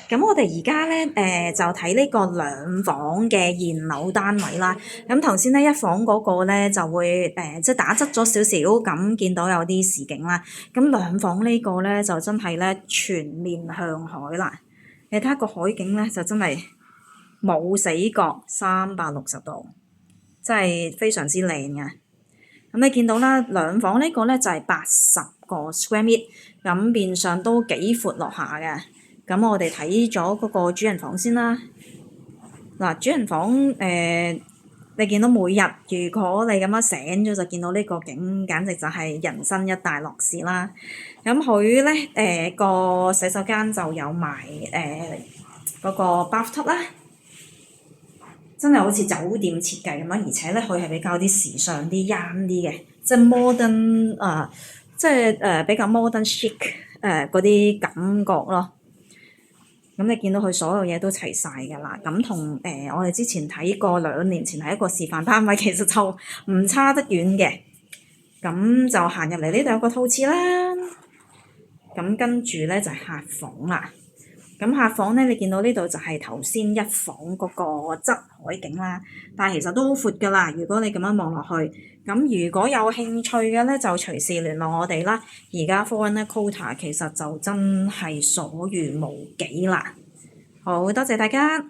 咁我哋而家咧就睇呢個兩房嘅現樓單位啦。咁頭先咧一房嗰個咧就會即係打側咗少少，咁見到有啲視景啦。咁兩房呢個咧就真係咧全面向海啦。你睇下個海景咧就真係冇死角360度，真係非常之靚嘅。咁你見到啦，兩房呢個咧就係80個 square meter，咁變相都幾闊落下嘅。咁我哋睇咗嗰個主人房先啦。嗱，主人房你見到每日如果你咁樣醒咗就見到呢個景，簡直就係人生一大樂事啦。咁佢咧個洗手間就有埋嗰個 bathtub 啦，真係好似酒店設計咁樣，而且咧佢係比較啲時尚啲、啱啲嘅，即係 modern 即係比較 modern chic 嗰啲感覺咯。咁你見到佢所有嘢都齊晒㗎啦，咁同我哋之前睇過2年前係一個示範單位，其實就唔差得遠嘅。咁就行入嚟呢度有個套廁啦，咁跟住咧就係客房啦。咁客房咧，你見到呢度就係頭先一房嗰個側海景啦，但係其實都好闊㗎啦。如果你咁樣望落去，咁如果有興趣嘅咧，就隨時聯絡我哋啦。而家 foreigner quota 其實就真係所餘無幾啦。好多謝大家。